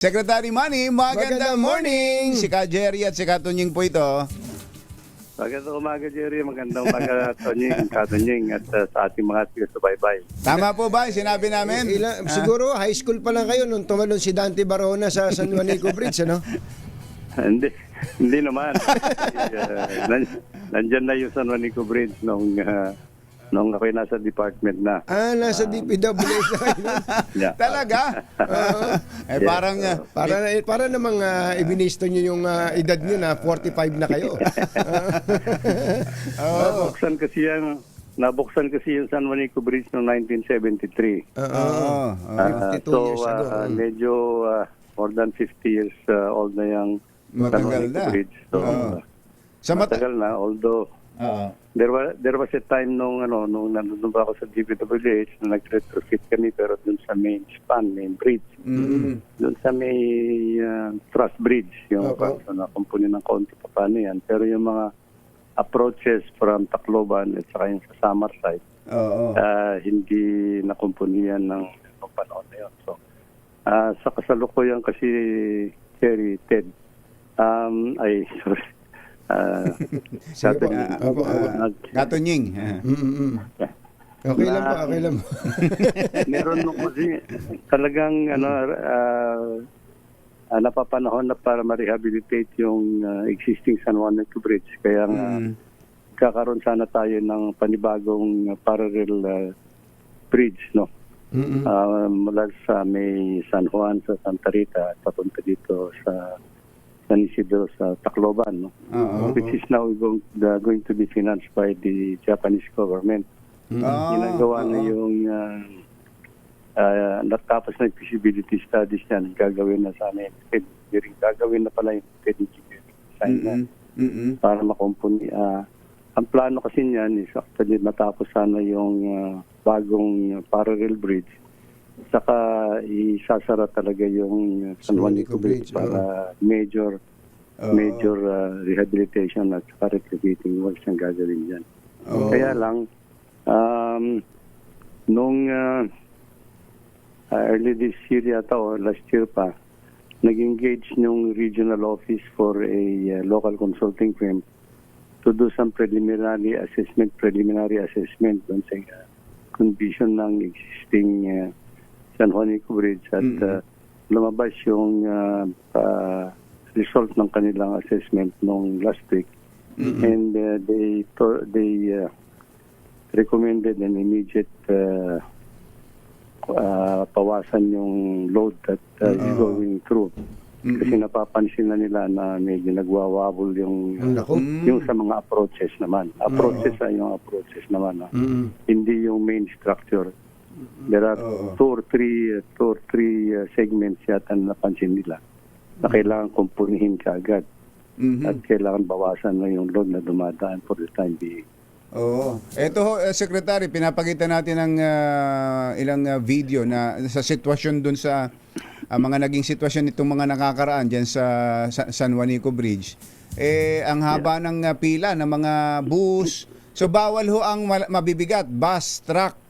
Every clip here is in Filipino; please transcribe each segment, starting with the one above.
Secretary Manny, magandang morning! Si Ka Jerry at si Ka Tunying po ito. Magandang umaga, Jerry. Magandang umaga, Tonying, Katonying, at sa ating mga taga-subaybay. Tama po ba? Sinabi namin? Siguro high school pa lang kayo nung tumalon si Dante Barona sa San Juanico Bridge, ano? Hindi naman. Nandyan na yung San Juanico Bridge nung ako'y nasa department na. Nasa DPWH na kayo. Yeah. Talaga? Yes. Parang... Para namang ibinisto nyo yung edad nyo na 45 na kayo. Nabuksan kasi yung San Juanico Bridge noong 1973. 52 years ago. Medyo more than 50 years old na yung San Matagal Juanico na. Bridge. So, matagal na, although there was a time nung nandun pa ako sa DPWH na nag-retrofit kami pero dun sa main bridge. Dun sa may truss bridge, yung nakumpuni ng konti pa paano yan. Pero yung mga approaches from Tacloban at saka yung sa Samar side, hindi nakumpuni yan ng panahon na yun. So, sa kasalukuyan kasi, Cherry, Ted, Katunying. Okay lang po, okay lang po. Meron mo kasi talagang napapanahon na para ma-rehabilitate yung existing San Juanico Bridge. Kaya kakaroon sana tayo ng panibagong parallel bridge, no? Mula sa may San Juan, sa Santa Rita, at papunta dito sa San Isidro sa Tacloban, no? Which is now going to be financed by the Japanese government. Ginagawa na yung natapos na yung feasibility studies yan, gagawin na sana yung engineering, gagawin na pala yung engineering design na para makumpuni. Ang plano kasi niyan is actually matapos sana yung bagong parallel bridge, saka isasara talaga yung San Juanico Bridge para major rehabilitation at saka retrofitting works ang gagawin dyan. Kaya lang, nung early this year yata o last year pa, nag-engage yung regional office for a local consulting firm to do some preliminary assessment dun sa condition ng existing San Juanico Bridge at lumabas yung result ng kanilang assessment nung last week. And they recommended an immediate pawasan yung load that is going through. Kasi napapansin na nila na medyo nagwawabol yung sa mga approaches naman. Yung approaches naman. Hindi yung main structure. There are two or three segments yata na napansin nila na kailangan kumpunihin kaagad at kailangan bawasan na yung load na dumadaan for the time being. Ito ho, Secretary, pinapakita natin ng ilang video na sa sitwasyon dun sa mga naging sitwasyon nitong mga nakakaraan dyan sa San Juanico Bridge. Ang haba ng pila ng mga bus. So bawal ho ang mabibigat, bus, truck,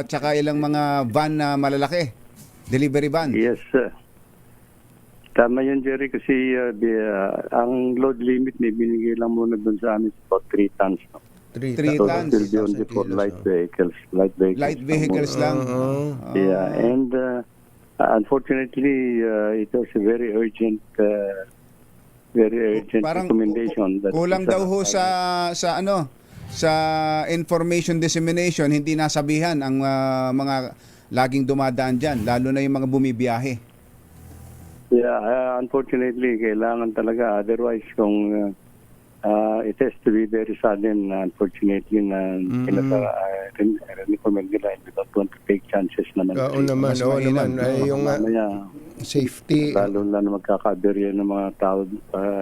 tsaka ilang mga van na malalaki. Delivery van. Yes, sir. Tama yun, Jerry, kasi ang load limit binigay lang muna doon sa amin about 3 tons. No? 3 So tons. still be only for light vehicles. Light vehicles lang. Yeah, and unfortunately, it was a very urgent recommendation. That kulang daw ho sa information dissemination, hindi nasabihan ang mga laging dumadaan dyan, lalo na yung mga bumibiyahe. Yeah, unfortunately, kailangan talaga. Otherwise, kung it has to be very sudden, unfortunately, na recommend nila. We don't want to take chances naman. Oo naman. Yung safety. Lalo na magkakaberya ng mga tao,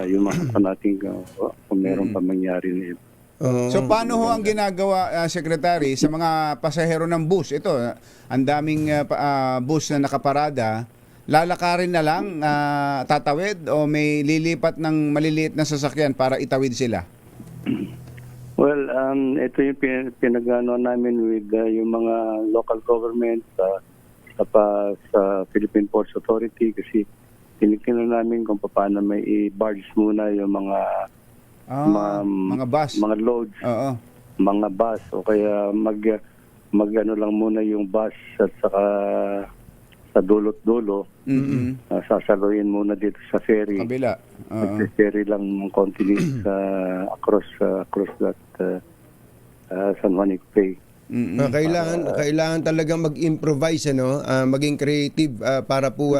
yung mga natin kung meron pa mangyari na yun. So paano ho ang ginagawa, Secretary, sa mga pasahero ng bus? Ito, ang daming bus na nakaparada. Lalakarin na lang, tatawid, o may lilipat ng maliliit na sasakyan para itawid sila? Well, ito yung pinag-ano namin with yung mga local government sa Philippine Ports Authority kasi namin kung paano may i-barge muna yung mga mga bus. mga loads, Oo. mga bus, o kaya mag-ano lang muna yung bus at saka sa dulot-dulo, sasaluhin muna dito sa ferry. Kabila. Oo. Ferry lang continuous across that San Juanico Bay. Kailangan talagang mag-improvise, maging creative para po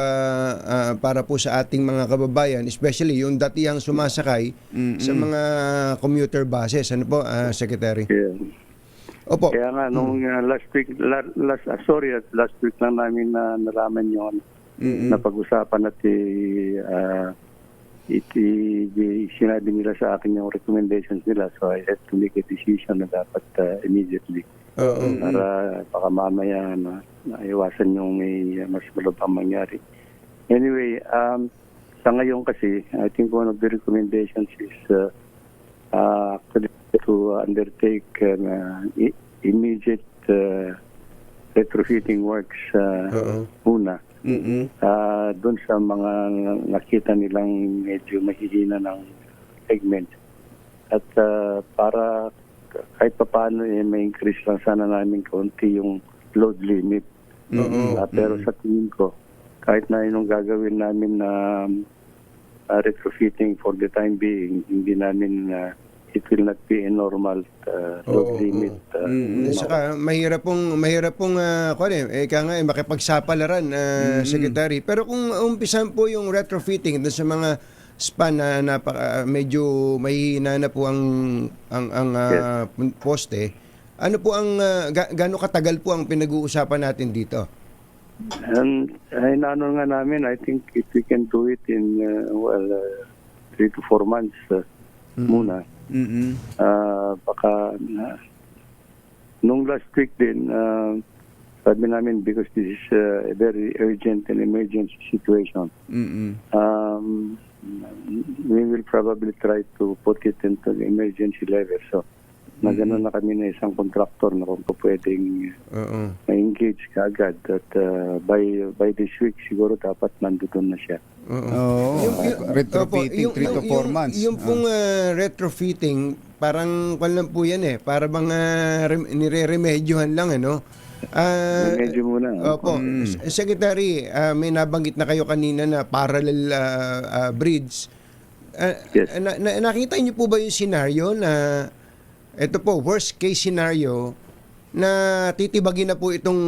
sa ating mga kababayan, especially yung datihang sumasakay sa mga commuter buses, Secretary? Yeah. Opo. Kaya nga nung last week lang namin na nalaman yon, na pag-usapan at sinabi nila sa akin yung recommendations nila, so I had to make a decision na dapat immediately. Para baka mamaya naiwasan yung may mas malubhang mangyari. Anyway, sa ngayon kasi, I think one of the recommendations is actually to undertake immediate retrofitting works muna. Doon sa mga nakita nilang medyo mahihina ng segment. At para kahit pa paano may increase lang sana namin kaunti yung load limit. Pero sa tingin ko, kahit na yung gagawin namin na retrofitting for the time being, hindi namin it will not be a normal load limit. Saka mahirap pong makipagsapalaran, Secretary. Pero kung umpisan po yung retrofitting doon sa mga span na medyo mahihina na po ang poste, ano po ang gaano katagal po ang pinag-uusapan natin dito? Inaano nga namin, I think if we can do it in 3 to 4 months muna. Baka nung last week din, sabi namin, because this is a very urgent and emergency situation, we will probably try to put it into the emergency level. So, nagano na kami na isang contractor na kung pwedeng ma-engage kaagad. At by this week, siguro dapat nandoon na siya. Retrofitting 3 to 4 months. Yung pong retrofitting, parang lang po yan para bang nire-remedyohan lang, Medyo muna. Opo. Secretary, may nabanggit na kayo kanina na parallel bridge. Yes. Nakita niyo po ba yung scenario na ito po, worst case scenario, na titibagin na po itong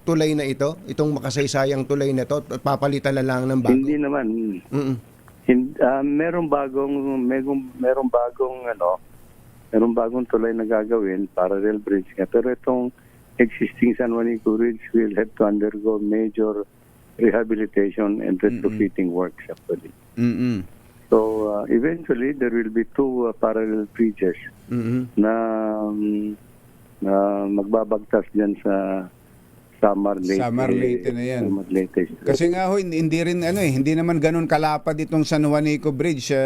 tulay na ito, itong makasaysayang tulay na ito, at papalitan na lang ng bago? Hindi naman. Merong bagong tulay na gagawin, parallel bridge nga. Pero itong existing San Juanico Bridge will have to undergo major rehabilitation and retrofitting works actually. So eventually there will be 2 parallel bridges na magbabagtas diyan sa Samar Leyte na yan. Samar Leyte. Kasi nga hindi rin hindi naman ganun kalapad itong San Juanico Bridge,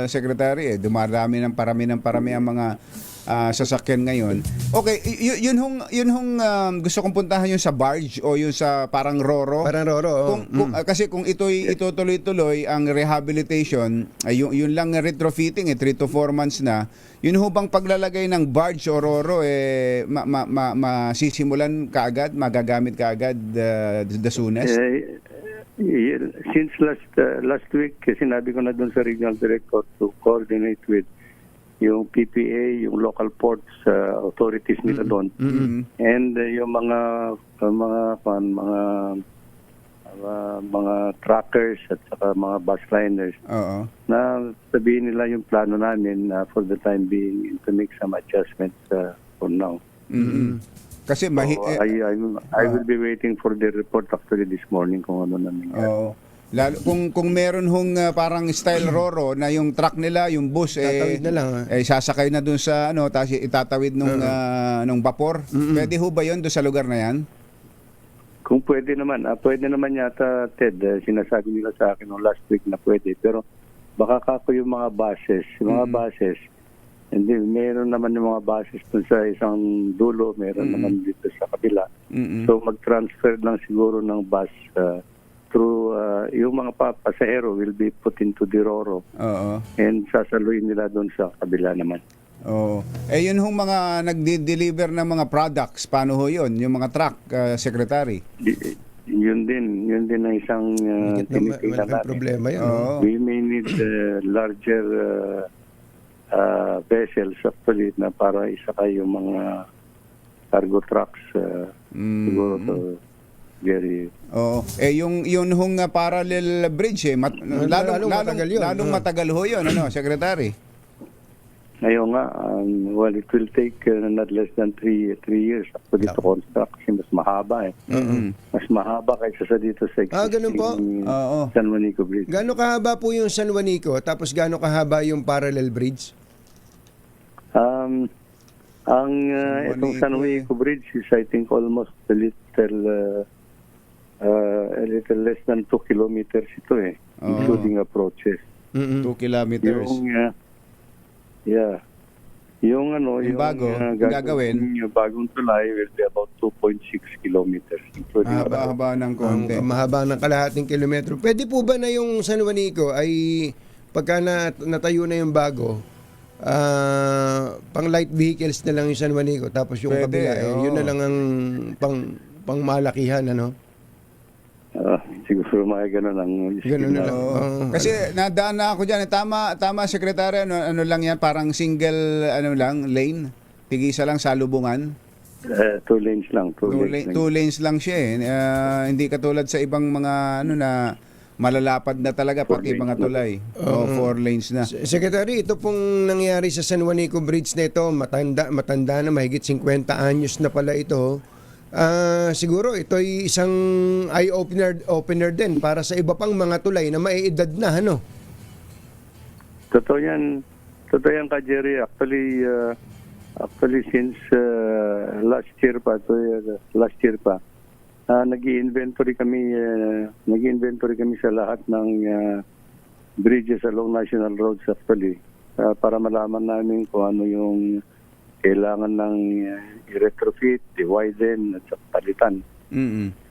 Secretary. Dumarami ng parami ang mga sasakyan ngayon. Okay, yun hong gusto kong puntahan yung sa barge o yung sa parang roro. Parang roro. Kasi kung ito'y itutuloy-tuloy ang rehabilitation, yun lang retrofitting 3 to 4 months na. Yun ho bang paglalagay ng barge o roro masisimulan kaagad, magagamit kaagad the soonest? Since last week, sinabi ko na doon sa regional director to coordinate with yung PPA, yung local ports authorities nila doon, and yung mga trackers at saka mga bus liners, na sabihin nila yung plano namin for the time being to make some adjustments for now. Kasi I will be waiting for the report actually this morning kung ano na nangyari. Lalo kung meron hong parang style roro na yung truck nila, yung bus tatawid na lang, sasakay na dun sa tapos itatawid nung vapor. Pwede ho ba 'yon do sa lugar na 'yan? Kung pwede naman yata, Ted, sinasabi nila sa akin nung last week na pwede, pero baka kako yung mga buses, hindi, meron naman yung mga buses dun sa isang dulo, meron naman dito sa kabila. So mag-transfer lang siguro ng bus through, yung mga pasahero will be put into the Roro Oo. and sasaluin nila doon sa kabila naman. Oo. Eh yun hong mga nagde-deliver ng mga products, paano ho yun? Yung mga truck, Secretary? Yun din ang isang tinitingnan Malaking natin. problema yun. Oo. We may need larger vessels actually na para isakay yung mga cargo trucks siguro so very Oo. Eh yung hong parallel bridge Lalong matagal yun. Lalong matagal ho yun, ano, Secretary? ngayon nga well it will take not less than 3 years actually to construct kasi mas mahaba mas mahaba kaysa sa dito sa ganun po? Oo. San Juanico Bridge. Gaano kahaba po yung San Juanico tapos gaano kahaba yung parallel bridge? Ang itong San Juanico Bridge is I think almost a little less than 2 kilometers ito including approaches. 2 kilometers. Yung bago, gagawin, yung bagong tulay will be about 2.6 kilometers. including Mahaba ng konti. Mahaba ng kalahating kilometro. Pwede po ba na yung San Juanico ay pagka natayo na yung bago, pang light vehicles na lang yung San Juanico tapos yung Pwede, kabila yun na lang ang pang malakihan, ano? siguro mga ganun ang Ganun na lang. Oo. Kasi nadaan na ako diyan. Tama Secretary, ano lang yan, parang single lane. Tigisa lang sa lubungan. 2 lanes lang. 2 Two lanes lang siya eh. Hindi katulad sa ibang mga na malalapad na talaga pati mga tulay. 4 lanes na. Secretary, ito pong nangyari sa San Juanico Bridge na ito, matanda na, mahigit 50 anyos na pala ito. Siguro ito ay isang eye-opener din para sa iba pang mga tulay na maiedad na, ano? Totoo yan ka Jerry. Actually since last year pa nag-inventory kami sa lahat ng bridges along national roads actually para malaman namin kung ano yung kailangan ng i-retrofit, i-widen at palitan.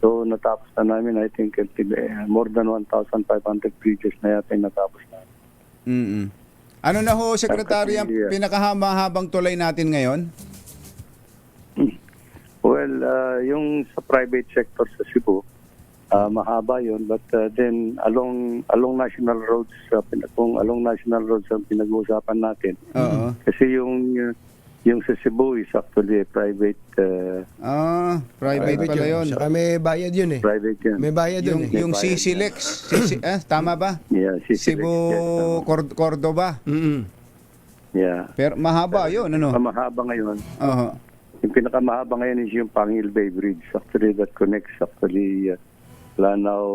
So natapos na namin I think more than 1,500 bridges na yata yung natapos na. Ano na ho, Secretary, ang pinakahaba-habang tulay natin ngayon? Well, yung sa private sector sa Cebu, mahaba yun. But then, along national roads, kung along national roads ang pinag-uusapan natin. Kasi yung sa Cebu is actually a private. Private pala yun. Saka may bayad yun eh. Private yun. May bayad yun eh. Yung CCLEX. Tama ba? Yeah, Cebu, Cordoba. Yeah. Pero mahaba yun, ano? Mahaba ngayon. Oo. Yung pinakamahaba ngayon is yung Pangil Bay Bridge. Actually, that connects Lanao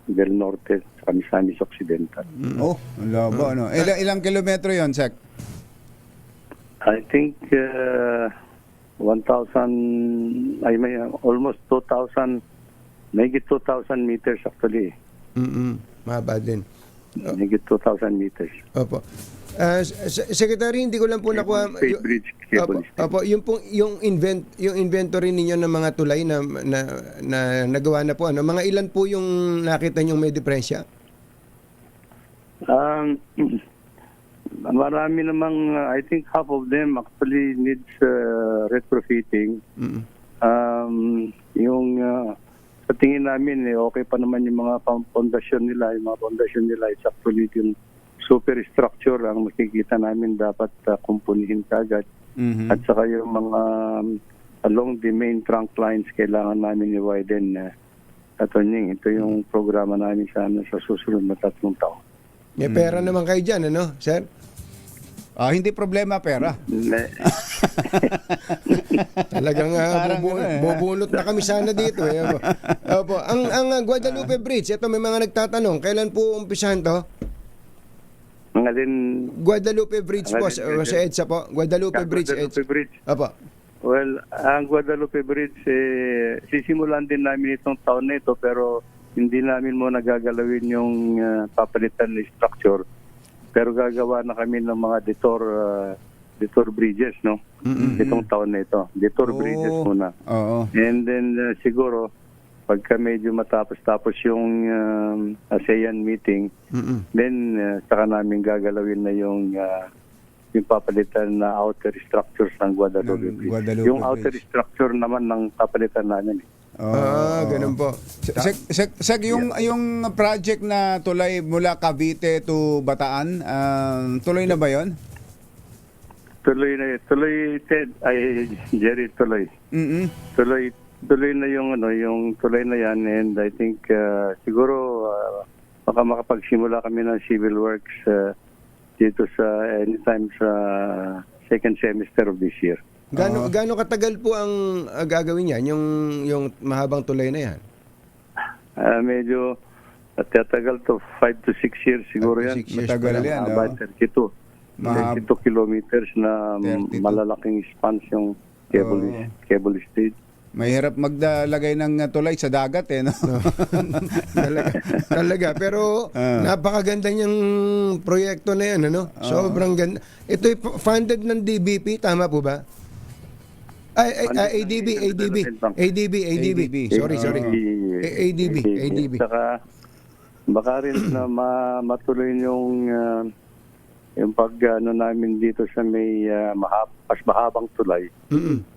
del Norte sa Misamis Occidental. Oh, ang laba, ano? Ilang kilometro yun, Sec? I think 1,000, almost 2,000, maybe 2,000 meters actually. Mahaba din. Maybe 2,000 meters. Opo. Secretary, hindi ko lang po nakuha yung inventory ninyo ng mga tulay na nagawa na po, ano, mga ilan po yung nakita niyong may diferensya? Marami namang I think half of them actually needs retrofitting. Yung sa tingin namin okay pa naman yung mga foundation nila, is actually yung superstructure ang makikita namin dapat kumpunihin kagad. At saka yung mga along the main trunk lines kailangan namin i-widen. Ito yung programa namin sa susunod na 3 taon. May pera naman kayo dyan, ano, sir? Hindi problema pera. Talagang bubunot na kami sana dito. Opo. Ang Guadalupe Bridge, ito may mga nagtatanong, kailan po umpisahan to? Guadalupe Bridge po, sa EDSA po. Guadalupe Bridge. Opo. Well, ang Guadalupe Bridge, sisimulan din namin itong taon na ito pero hindi namin muna gagalawin yung papalitan na structure. Pero gagawa na kami ng mga detour bridges, no? Itong taon na ito. Detour bridges muna. Oo. And then siguro pagka medyo matapos-tapos yung ASEAN meeting, then saka namin gagalawin na yung papalitan na outer structures ng Guadalupe Ng Bridge. Guadalupe Yung outer Bridge. structure naman ng papalitan namin. Ganun po. Sek, yung project na tulay mula Cavite to Bataan, tuloy na ba 'yon? Tuloy, Ted, Jerry, tuloy. Mm. Tuloy na yung tuloy na yan, and I think siguro baka makapagsimula kami ng civil works dito sa anytime sa second semester of this year. Gaano katagal po ang gagawin yan, yung mahabang tulay na yan? Medyo tatagal to 5 to 6 years siguro 5 to yan. 6 years Matagal pa lang. yan, About 32. 32 kilometers na 32. malalaking spans yung cable stage. Mahirap magdalagay ng tulay sa dagat no? Talaga. Pero napakaganda niyang proyekto na yan, ano? Sobrang ganda. Ito'y funded ng DBP, tama po ba? ADB. Sorry. ADB. Saka baka rin na matuloy yung namin dito sa may mas mahabang tulay.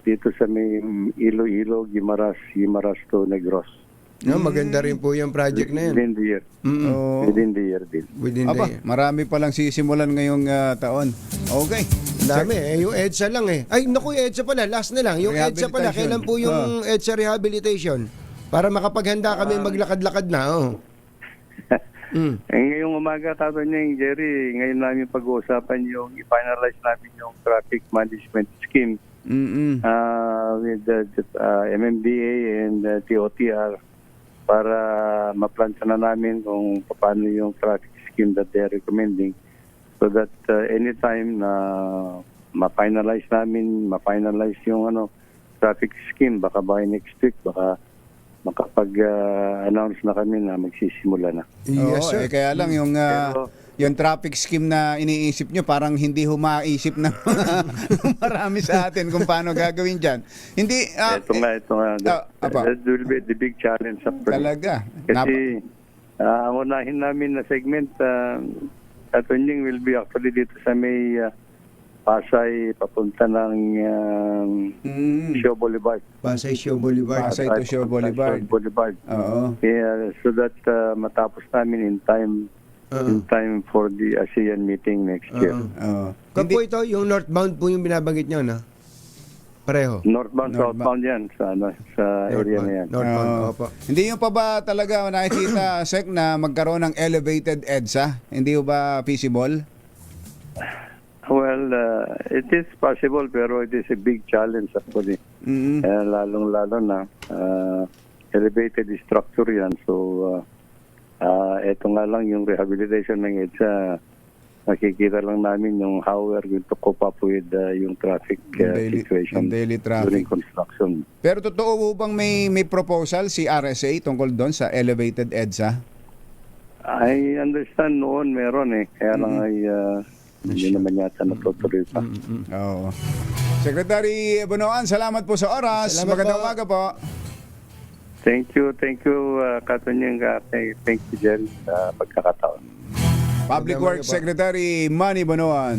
Dito sa may Iloilo, Guimaras to Negros. No, maganda rin po yung project na yan. Within the year. Within the year din. Within the Aba, year. marami pa lang sisimulan ngayong taon. Okay. Dami yung EDSA lang eh. Ay, naku, yung EDSA pala, last na lang. Yung EDSA pala, Rehabilitation. kailan po yung EDSA rehabilitation? Para makapaghanda kami maglakad-lakad na, Ngayong umaga, Jerry, ngayon namin pag-uusapan yung i-finalize namin yung traffic management scheme with the MMDA and TOTR para ma-planta na namin kung paano yung traffic scheme that they're recommending, so that anytime na ma-finalize yung traffic scheme, baka by next week, baka makapag-announce na kami na magsisimula na. Yes, sir. Kaya lang yung traffic scheme na iniisip nyo, parang hindi humaisip na marami sa atin kung paano gagawin dyan. Hindi, Ito nga. That will be the big challenge. talaga. Kasi ang unahin namin na segment, Katunying will be actually dito sa may Pasay, papunta ng Show Boulevard. Pasay Show Boulevard. Pasay to Show Boulevard. Oo. So that matapos namin in time for the ASEAN meeting next year. Oo. Kung po ito, yung northbound po yung binabanggit nyo, na? Pareho. Northbound, southbound yan sa area na yan. Northbound, opo. Hindi nyo pa ba talaga nakikita, Sek, na magkaroon ng elevated EDSA? Hindi ba feasible? Well, it is possible, pero it is a big challenge actually. Lalong-lalo na elevated structure yan. So, ito nga lang yung rehabilitation ng EDSA. Nakikita lang namin yung how we're going to cope up with yung traffic situation daily traffic during construction. Pero totoo po bang may proposal si RSA tungkol doon sa elevated EDSA? I understand noon meron kaya lang ay hindi naman yata natutuloy pa. Oo. Secretary Bonoan, salamat po sa oras. Salamat Magandang po. umaga po. Thank you, Katunyang. Thank you, Jen, sa pagkakataon. Public Magandang Works umaga po. Secretary Manny Bonoan.